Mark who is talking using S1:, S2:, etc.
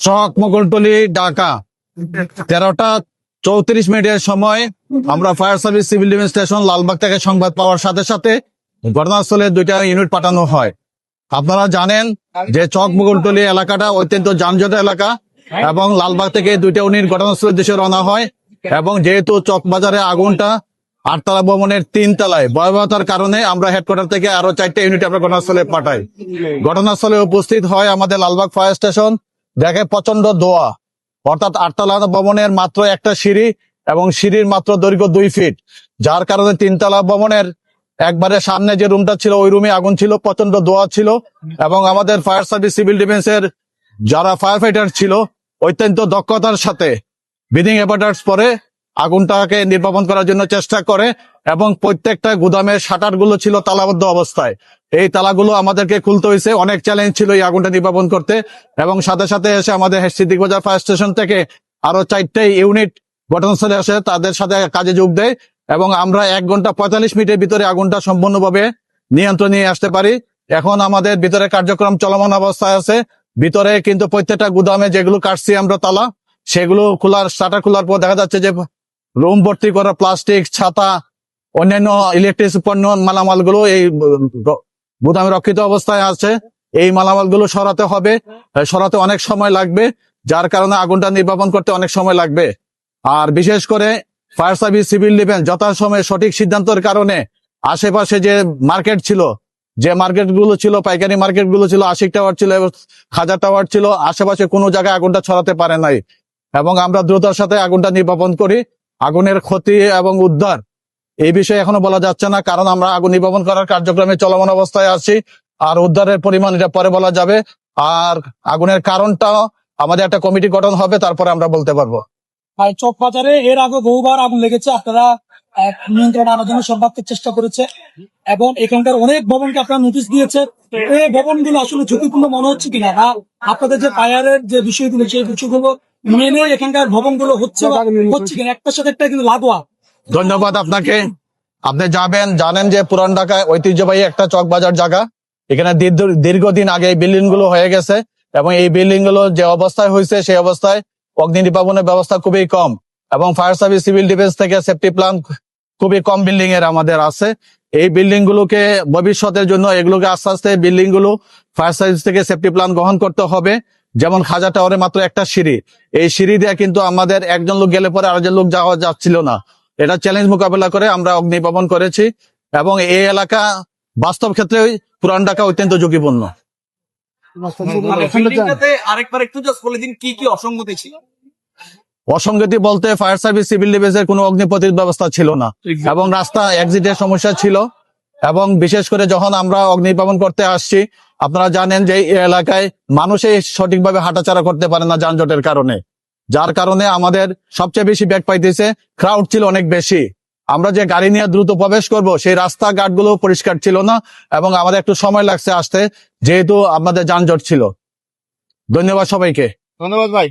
S1: চক মোগলটলি ঢাকা 13টা 34 মিনিটের সময় আমরা fire service civil defence station Lalbagh থেকে সংবাদ পাওয়ার সাথে সাথে ঘটনাস্থলে 2টা ইউনিট পাঠানো হয়। আপনারা জানেন যে চক মোগলটলি এলাকাটা অত্যন্ত যানজট এলাকা এবং লালবাগ থেকে 2টা ইউনিট ঘটনাস্থলের দিকে রওনা হয় এবং যেহেতু চক বাজারে আগুনটা 8তলা ভবনের 3 তলায় ভয়াবহতার কারণে আমরা হেডকোয়ার্টার থেকে আরো 4টা ইউনিট আমরা ঘটনাস্থলে পাঠাই। ঘটনাস্থলে উপস্থিত হয় আমাদের লালবাগ ফায়ার স্টেশন, দেখে প্রচন্ড ধোঁয়া, অর্থাৎ 8তলা ভবনের মাত্র একটা সিঁড়ি এবং সিঁড়ির মাত্র দৈর্ঘ্য 2 ফিট, যার কারণে 3তলা ভবনের একবারে সামনে যে রুমটা ছিল ওই রুমে আগুন ছিল, প্রচন্ড ধোঁয়া ছিল এবং আমাদের ফায়ার সার্ভিস সিভিল ডিফেন্সের যারা ফায়ার ফাইটার ছিল অত্যন্ত দক্ষতার সাথে ব্রিদিং অ্যাপারেটাস পরে আগুনটাকে নির্বাপন করার জন্য চেষ্টা করে এবং প্রত্যেকটা গুদামের শাটার গুলো ছিল তালাবদ্ধ অবস্থায়। এই তালাগুলো আমাদেরকে খুলতে হয়েছে, অনেক চ্যালেঞ্জ ছিল এই আগুনটা নির্বাপন করতে এবং সাথে সাথে এসে আমাদের সিদ্দিক বাজার ফায়ার স্টেশন থেকে আরো 4টা ইউনিট ঘটনাস্থলে আসে, তাদের সাথে কাজে যোগ দেয় এবং আমরা 1 ঘন্টা 45 মিনিটের ভিতরে আগুনটা সম্পূর্ণভাবে নিয়ন্ত্রণে নিয়ে আসতে পারি। এখন আমাদের ভিতরে কার্যক্রম চলমান অবস্থায় আছে। ভিতরে কিন্তু প্রত্যেকটা গুদামে যেগুলো কাটছি আমরা তালা, সেগুলো শাটার খোলার পর দেখা যাচ্ছে যে রুম ভর্তি করা প্লাস্টিক, ছাতা, অন্যান্য ইলেকট্রিক পণ্য মালামালগুলো এই গুদামে রক্ষিত অবস্থায় আছে। এই মালামালগুলো সরাতে হবে, সরাতে অনেক সময় লাগবে, যার কারণে আগুনটা নির্বাপন করতে অনেক সময় লাগবে। আর বিশেষ করে ফায়ার সার্ভিস সিভিল ডিফেন্স যথাসময়ে সঠিক সিদ্ধান্তের কারণে আশেপাশে যে মার্কেট ছিল, যে মার্কেট গুলো ছিল, পাইকারি মার্কেট গুলো ছিল, আশিক টাওয়ার ছিল, খাজা টাওয়ার ছিল, আশেপাশে কোনো জায়গায় আগুনটা ছড়াতে পারে নাই এবং আমরা দ্রুততার সাথে আগুনটা নির্বাপন করি। আগুনের ক্ষতি এবং উদ্ধার এই বিষয়ে এখনো বলা যাচ্ছে না, কারণ আমরা আগুন নির্বাপন করার কার্যক্রমে চলমান অবস্থায় আছি। আর উদ্ধারের পরিমাণ এটা পরে বলা যাবে। আর আগুনের কারণটা আমাদের একটা কমিটি গঠন হবে, তারপরে আমরা বলতে পারবো।
S2: আর চক বাজারে এর আগে বহুবার আগুন লেগেছে, আপনারা নিয়ন্ত্রণ আনার জন্য সর্বাত্মক চেষ্টা করেছে এবং এখানকার অনেক ভবনকে আপনারা নোটিশ দিয়েছে। এই ভবনগুলো আসলে ঝুঁকিপূর্ণ মনে হচ্ছে কিনা, বা আপনাদের যে ফায়ারের যে বিষয়গুলো সেই বিষয়গুলো মেনে এখানকার ভবনগুলো হচ্ছে কিনা, একটার সাথে একটা কিন্তু লাগোয়া।
S1: ধন্যবাদ আপনাকে। আপনি জানেন যে পুরান ঢাকায় ঐতিহ্যবাহী একটা চক বাজার জায়গা, এখানে দীর্ঘদিন আগে এই বিল্ডিং গুলো হয়ে গেছে এবং এই বিল্ডিং গুলো যে অবস্থায় হয়েছে সেই অবস্থায় অগ্নি নির্বাপনের ব্যবস্থা খুবই কম এবং ফায়ার সার্ভিস সিভিল ডিফেন্স থেকে সেফটি প্ল্যান খুবই কম বিল্ডিং এর আমাদের আছে। এই বিল্ডিং গুলোকে ভবিষ্যতের জন্য এগুলোকে আস্তে আস্তে বিল্ডিং গুলো ফায়ার সার্ভিস থেকে সেফটি প্ল্যান গ্রহণ করতে হবে। যেমন খাজা টাওয়ারে মাত্র একটা সিঁড়ি, এই সিঁড়ি দিয়ে কিন্তু আমাদের একজন লোক গেলে পরে আরেকজন লোক যাওয়া যাচ্ছিল না। এটা চ্যালেঞ্জ মোকাবেলা করে আমরা অগ্নি নির্বাপন করেছি এবং এই এলাকা বাস্তব ক্ষেত্রে পুরান ঢাকা অত্যন্ত ঝুঁকিপূর্ণ।
S3: আরেকবার একটু জাস্ট বলে দিন কি কি অসঙ্গতি ছিল।
S1: অসঙ্গতি বলতে ফায়ার সার্ভিস সিভিল ডিফেন্সের কোনো অগ্নি প্রতিরোধ ব্যবস্থা ছিল না এবং রাস্তা এক্সিটের সমস্যা ছিল এবং বিশেষ করে যখন আমরা অগ্নি নির্বাপন করতে আসছি, আপনারা জানেন যে এই এলাকায় মানুষই সঠিকভাবে হাঁটাচলা করতে পারে না যানজটের কারণে, যার কারণে আমাদের সবচেয়ে বেশি ব্যাক পাইতেছে। ক্রাউড ছিল অনেক বেশি, আমরা যে গাড়ি নিয়ে দ্রুত প্রবেশ করব সেই রাস্তাঘাট গুলো পরিষ্কার ছিল না এবং আমাদের একটু সময় লাগছে আসতে, যেহেতু আমাদের যানজট ছিল। ধন্যবাদ সবাইকে।
S3: ধন্যবাদ ভাই।